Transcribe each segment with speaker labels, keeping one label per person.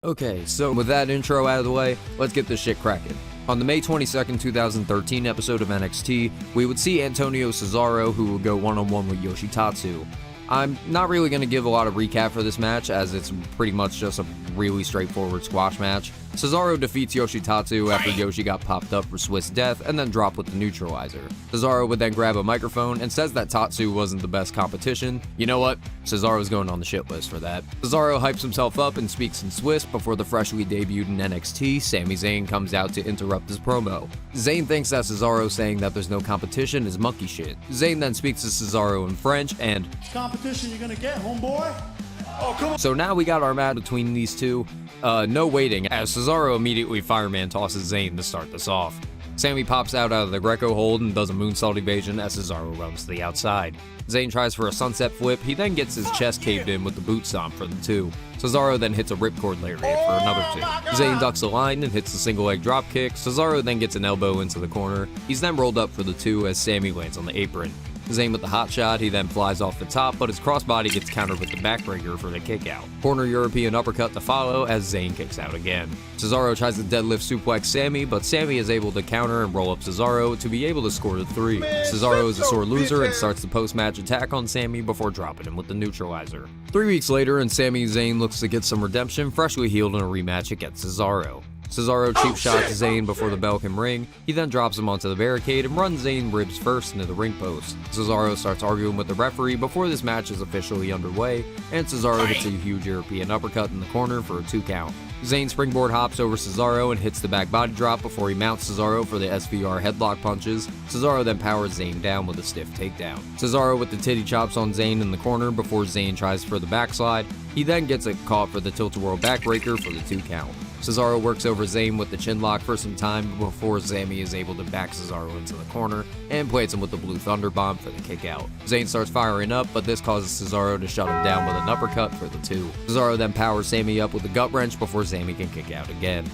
Speaker 1: Okay, so with that intro out of the way, let's get this shit cracking. On the May 22nd, 2013 episode of NXT, we would see Antonio Cesaro, who would go one-on-one with Yoshitatsu. I'm not really going to give a lot of recap for this match, as it's pretty much just a really straightforward squash match. Cesaro defeats Yoshitatsu after Yoshi got popped up for Swiss Death and then dropped with the neutralizer. Cesaro would then grab a microphone and says that Tatsu wasn't the best competition. You know what? Cesaro's going on the shit list for that. Cesaro hypes himself up and speaks in Swiss before the freshly debuted in NXT, Sami Zayn, comes out to interrupt his promo. Zayn thinks that Cesaro saying that there's no competition is monkey shit. Zayn then speaks to Cesaro in French and
Speaker 2: competition you're gonna get, homeboy? Oh, come on.
Speaker 1: So now we got our match between these two. No waiting, as Cesaro immediately fireman tosses Zayn to start this off. Sami pops out of the Greco hold and does a moonsault evasion as Cesaro runs to the outside. Zayn tries for a sunset flip, he then gets his chest caved in with the boot stomp for the 2. Cesaro then hits a ripcord lariat for another 2. Zayn ducks a line and hits a single leg drop kick. Cesaro then gets an elbow into the corner. He's then rolled up for the 2 as Sami lands on the apron. Zayn with the hot shot, he then flies off the top, but his crossbody gets countered with the backbreaker for the kick out. Corner European uppercut to follow as Zayn kicks out again. Cesaro tries to deadlift suplex Sami, but Sami is able to counter and roll up Cesaro to be able to score the 3. Cesaro is a sore loser and starts the post-match attack on Sami before dropping him with the neutralizer. 3 weeks later, and Sami Zayn looks to get some redemption, freshly healed in a rematch against Cesaro. Cesaro cheap shots Zayn before the bell can ring. He then drops him onto the barricade and runs Zayn ribs first into the ring post. Cesaro starts arguing with the referee before this match is officially underway, and Cesaro hits a huge European uppercut in the corner for a 2 count. Zayn springboard hops over Cesaro and hits the back body drop before he mounts Cesaro for the SVR headlock punches. Cesaro then powers Zayn down with a stiff takedown. Cesaro with the titty chops on Zayn in the corner before Zayn tries for the backslide. He then gets a caught for the tilt-a-whirl backbreaker for the 2 count. Cesaro works over Zayn with the chin lock for some time before Sami is able to back Cesaro into the corner and plates him with the blue thunder bomb for the kick out. Zayn starts firing up, but this causes Cesaro to shut him down with an uppercut for the 2. Cesaro then powers Sami up with a gut wrench before Sami can kick out again.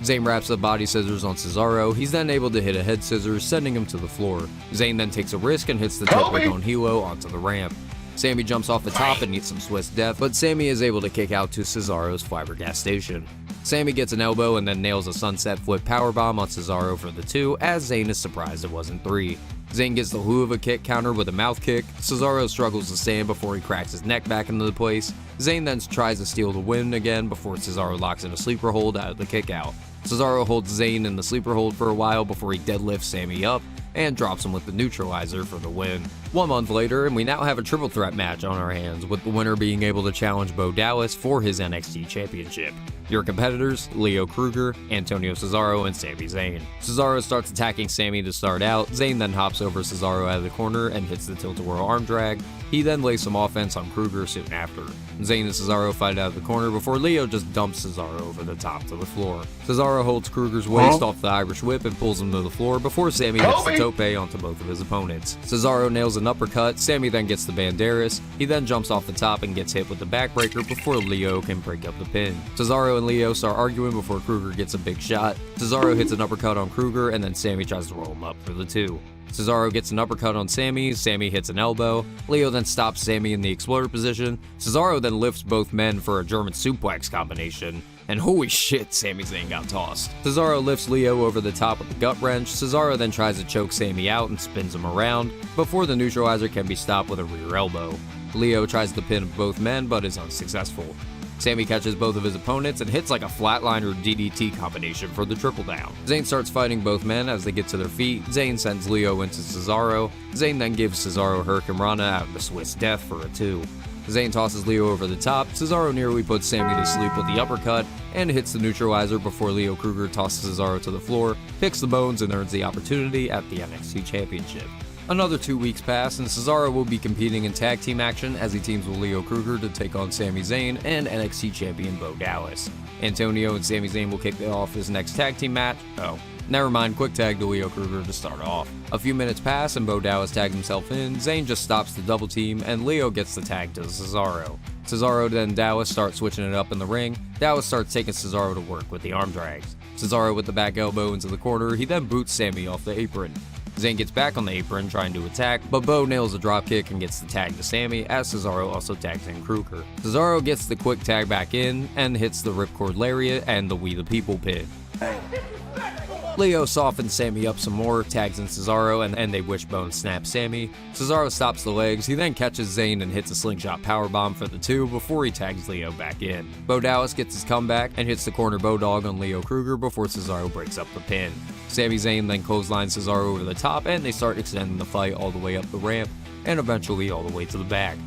Speaker 1: Zayn wraps up body scissors on Cesaro. He's then able to hit a head scissors, sending him to the floor. Zayn then takes a risk and hits the tilt whip on Hilo onto the ramp. Sami jumps off the top and eats some Swiss death, but Sami is able to kick out to Cesaro's flabbergastation. Sami gets an elbow and then nails a sunset flip powerbomb on Cesaro for the 2, as Zayn is surprised it wasn't 3. Zayn gets the Hueva kick counter with a mouth kick. Cesaro struggles to stand before he cracks his neck back into place. Zayn then tries to steal the win again before Cesaro locks in a sleeper hold out of the kick out. Cesaro holds Zayn in the sleeper hold for a while before he deadlifts Sami up and drops him with the neutralizer for the win. 1 month later, and we now have a triple threat match on our hands, with the winner being able to challenge Bo Dallas for his NXT championship. Your competitors, Leo Kruger, Antonio Cesaro, and Sami Zayn. Cesaro starts attacking Sami to start out. Zayn then hops over Cesaro out of the corner and hits the tilt-a-whirl arm drag. He then lays some offense on Kruger soon after. Zayn and Cesaro fight out of the corner before Leo just dumps Cesaro over the top to the floor. Cesaro holds Kruger's waist off the Irish whip and pulls him to the floor before Sami hits the tope onto both of his opponents. Cesaro nails an uppercut. Sami then gets the banderas. He then jumps off the top and gets hit with the backbreaker before Leo can break up the pin. Cesaro and Leo start arguing before Kruger gets a big shot. Cesaro hits an uppercut on Kruger and then Sami tries to roll him up for the 2. Cesaro gets an uppercut on Sami, Sami hits an elbow. Leo then stops Sami in the exploder position. Cesaro then lifts both men for a German suplex combination. And holy shit, Sami Zayn got tossed. Cesaro lifts Leo over the top with the gut wrench. Cesaro then tries to choke Sami out and spins him around before the neutralizer can be stopped with a rear elbow. Leo tries to pin both men but is unsuccessful. Sami catches both of his opponents and hits like a flatliner DDT combination for the triple down. Zayn starts fighting both men as they get to their feet. Zayn sends Leo into Cesaro. Zayn then gives Cesaro Hurricane Rana out of Swiss Death for a 2. Zayn tosses Leo over the top. Cesaro nearly puts Sami to sleep with the uppercut and hits the neutralizer before Leo Kruger tosses Cesaro to the floor, picks the bones, and earns the opportunity at the NXT Championship. Another 2 weeks pass, and Cesaro will be competing in tag team action as he teams with Leo Kruger to take on Sami Zayn and NXT champion Bo Dallas. Antonio and Sami Zayn will kick off his next tag team match. Oh, never mind, quick tag to Leo Kruger to start off. A few minutes pass and Bo Dallas tags himself in. Zayn just stops the double team, and Leo gets the tag to Cesaro. Cesaro then Dallas start switching it up in the ring. Dallas starts taking Cesaro to work with the arm drags. Cesaro with the back elbow into the corner. He then boots Sami off the apron. Zayn gets back on the apron trying to attack, but Bo nails a dropkick and gets the tag to Sami, as Cesaro also tags in Kruger. Cesaro gets the quick tag back in and hits the ripcord lariat and the We the People pin. Leo softens Sami up some more, tags in Cesaro, and they wishbone snap Sami. Cesaro stops the legs, he then catches Zayn and hits a slingshot powerbomb for the 2 before he tags Leo back in. Bo Dallas gets his comeback and hits the corner Bodog on Leo Kruger before Cesaro breaks up the pin. Sami Zayn then clotheslines Cesaro over the top, and they start extending the fight all the way up the ramp, and eventually all the way to the back.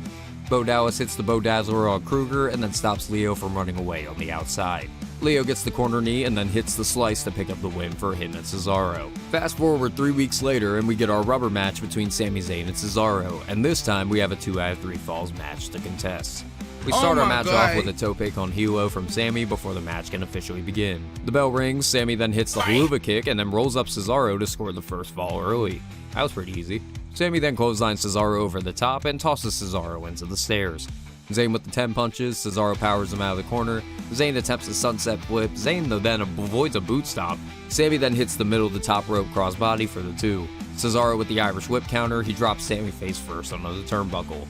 Speaker 1: Bo Dallas hits the Bo Dazzler on Kruger and then stops Leo from running away on the outside. Leo gets the corner knee and then hits the slice to pick up the win for him and Cesaro. Fast forward 3 weeks later and we get our rubber match between Sami Zayn and Cesaro, and this time we have a 2 out of 3 falls match to contest. We start our match off with a tope con hilo from Sami before the match can officially begin. The bell rings, Sami then hits the haluva kick and then rolls up Cesaro to score the first fall early. That was pretty easy. Sami then clotheslines Cesaro over the top and tosses Cesaro into the stairs. Zayn with the 10 punches, Cesaro powers him out of the corner, Zayn attempts a sunset flip, Zayn then avoids a boot stomp. Sami then hits the middle of the top rope crossbody for the 2. Cesaro with the Irish whip counter, he drops Sami face first onto the turnbuckle.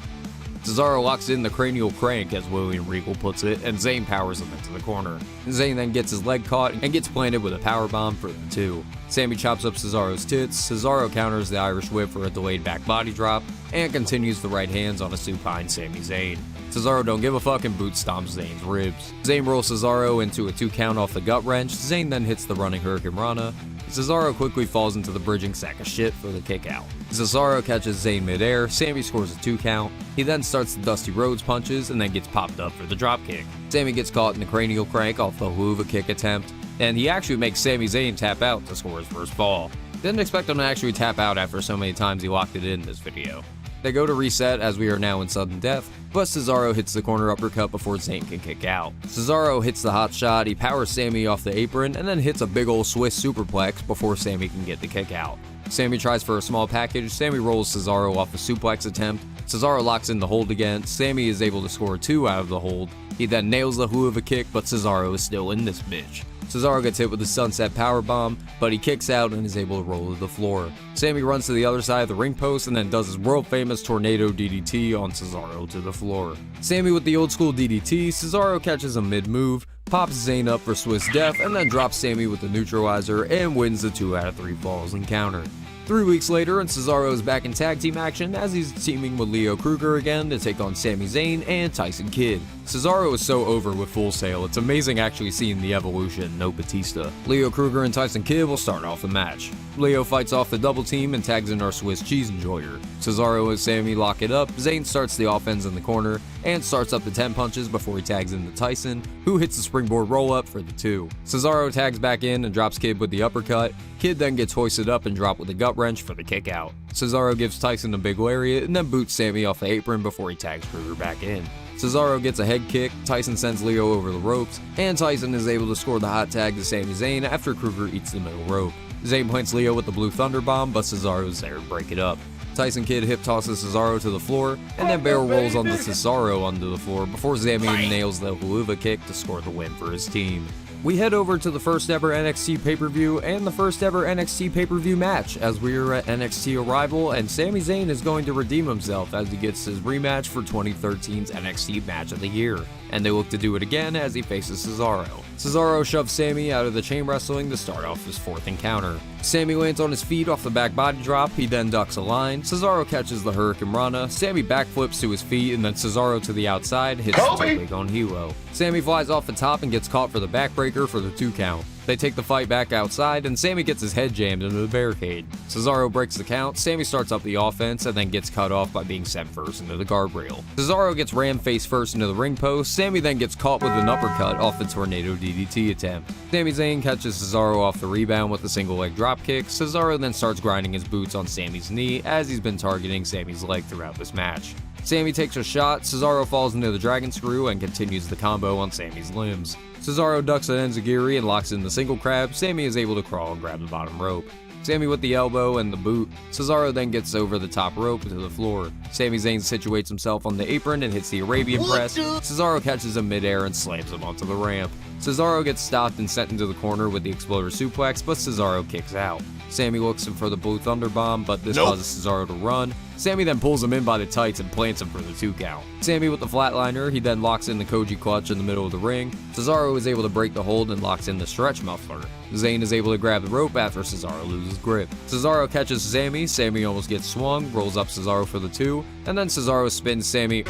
Speaker 1: Cesaro locks in the cranial crank, as William Regal puts it, and Zayn powers him into the corner. Zayn then gets his leg caught and gets planted with a powerbomb for the 2. Sami chops up Cesaro's tits, Cesaro counters the Irish whip for a delayed back body drop, and continues the right hands on a supine Sami Zayn. Cesaro don't give a fuck and boot stomps Zayn's ribs. Zayn rolls Cesaro into a 2 count off the gut wrench, Zayn then hits the running Hurricane Rana. Cesaro quickly falls into the bridging sack of shit for the kick out. Cesaro catches Zayn midair, Sami scores a 2 count. He then starts the Dusty Rhodes punches and then gets popped up for the dropkick. Sami gets caught in the cranial crank off the haluva kick attempt, and he actually makes Sami Zayn tap out to score his first fall. Didn't expect him to actually tap out after so many times he locked it in this video. They go to reset as we are now in sudden death, but Cesaro hits the corner uppercut before Zayn can kick out. Cesaro hits the hot shot, he powers Sami off the apron, and then hits a big ol' Swiss superplex before Sami can get the kick out. Sami tries for a small package, Sami rolls Cesaro off a suplex attempt, Cesaro locks in the hold again, Sami is able to score 2 out of the hold, he then nails the haluva kick, but Cesaro is still in this bitch. Cesaro gets hit with the sunset powerbomb, but he kicks out and is able to roll to the floor. Sami runs to the other side of the ring post and then does his world famous tornado DDT on Cesaro to the floor. Sami with the old school DDT, Cesaro catches a mid move, pops Zayn up for Swiss Death, and then drops Sami with the neutralizer and wins the 2 out of 3 falls encounter. 3 weeks later, and Cesaro is back in tag team action as he's teaming with Leo Kruger again to take on Sami Zayn and Tyson Kidd. Cesaro is so over with Full Sail, it's amazing actually seeing the evolution, no Batista. Leo Kruger and Tyson Kidd will start off the match. Leo fights off the double team and tags in our Swiss cheese enjoyer. Cesaro and Sami lock it up, Zayn starts the offense in the corner, and starts up the 10 punches before he tags into Tyson, who hits the springboard roll up for the 2. Cesaro tags back in and drops Kidd with the uppercut. Kidd then gets hoisted up and dropped with a gut wrench for the kick out. Cesaro gives Tyson a big lariat and then boots Sami off the apron before he tags Kruger back in. Cesaro gets a head kick, Tyson sends Leo over the ropes, and Tyson is able to score the hot tag to Sami Zayn after Kruger eats the middle rope. Zayn plants Leo with the blue thunder bomb, but Cesaro's there to break it up. Tyson Kidd hip tosses Cesaro to the floor, and then barrel rolls onto Cesaro onto the floor before Sami nails the haluva kick to score the win for his team. We head over to the first ever NXT pay-per-view and the first ever NXT pay-per-view match as we are at NXT Arrival, and Sami Zayn is going to redeem himself as he gets his rematch for 2013's NXT Match of the Year, and they look to do it again as he faces Cesaro. Cesaro shoves Sami out of the chain wrestling to start off his 4th encounter. Sami lands on his feet off the back body drop, he then ducks a line, Cesaro catches the Hurricane Rana, Sami backflips to his feet and then Cesaro to the outside hits the big on Hilo. Sami flies off the top and gets caught for the backbreaker for the 2 count. They take the fight back outside and Sami gets his head jammed into the barricade. Cesaro breaks the count, Sami starts up the offense and then gets cut off by being sent first into the guardrail. Cesaro gets rammed face first into the ring post, Sami then gets caught with an uppercut off the tornado DDT attempt. Sami Zayn catches Cesaro off the rebound with a single leg dropkick. Cesaro then starts grinding his boots on Sami's knee as he's been targeting Sami's leg throughout this match. Sami takes a shot, Cesaro falls into the dragon screw and continues the combo on Sami's limbs. Cesaro ducks an enziguri and locks in the single crab. Sami is able to crawl and grab the bottom rope. Sami with the elbow and the boot. Cesaro then gets over the top rope to the floor. Sami Zayn situates himself on the apron and hits the Arabian press. Cesaro catches him midair and slams him onto the ramp. Cesaro gets stopped and sent into the corner with the exploder suplex, but Cesaro kicks out. Sami looks for the Blue Thunder Bomb, but this causes Cesaro to run. Sami then pulls him in by the tights and plants him for the 2 count. Sami with the flatliner, he then locks in the Koji clutch in the middle of the ring. Cesaro is able to break the hold and locks in the stretch muffler. Zayn is able to grab the rope after Cesaro loses grip. Cesaro catches Sami, Sami almost gets swung, rolls up Cesaro for the 2, and then Cesaro spins Sami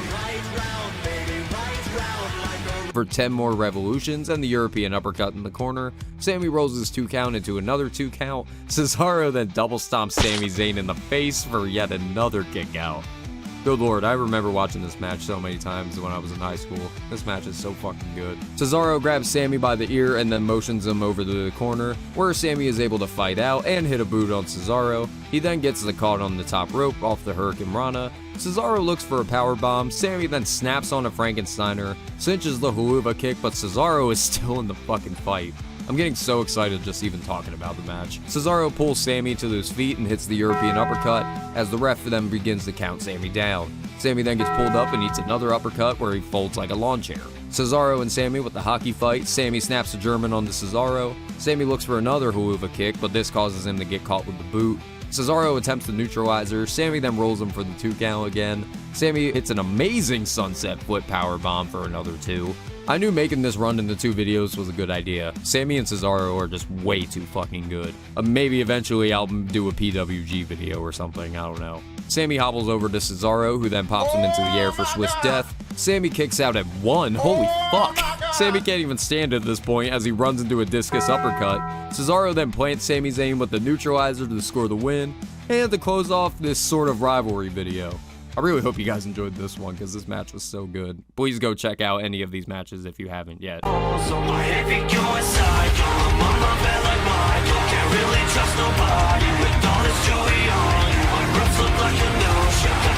Speaker 1: for 10 more revolutions and the European uppercut in the corner. Sami rolls his 2 count into another 2 count. Cesaro then double stomps Sami Zayn in the face for yet another kick out. Good lord, I remember watching this match so many times when I was in high school. This match is so fucking good. Cesaro grabs Sami by the ear and then motions him over to the corner, where Sami is able to fight out and hit a boot on Cesaro. He then gets the caught on the top rope off the Hurricane Rana. Cesaro looks for a powerbomb. Sami then snaps on a Frankensteiner, cinches the Haluva kick, but Cesaro is still in the fucking fight. I'm getting so excited just even talking about the match. Cesaro pulls Sami to his feet and hits the European uppercut, as the ref then begins to count Sami down. Sami then gets pulled up and eats another uppercut where he folds like a lawn chair. Cesaro and Sami with the hockey fight. Sami snaps a German onto Cesaro. Sami looks for another Haluva kick, but this causes him to get caught with the boot. Cesaro attempts the neutralizer. Sami then rolls him for the 2 count again. Sami hits an amazing sunset flip powerbomb for another 2. I knew making this run into 2 videos was a good idea. Sami and Cesaro are just way too fucking good. Maybe eventually I'll do a PWG video or something, I don't know. Sami hobbles over to Cesaro, who then pops him into the air for Swiss Death. Sami kicks out at 1. Holy fuck! Sami can't even stand at this point as he runs into a discus uppercut. Cesaro then plants Sami Zayn with the neutralizer to score the win, and to close off this sort of rivalry video. I really hope you guys enjoyed this one because this match was so good. Please go check out any of these matches if you haven't yet.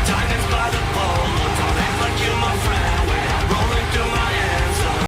Speaker 3: Diamonds by the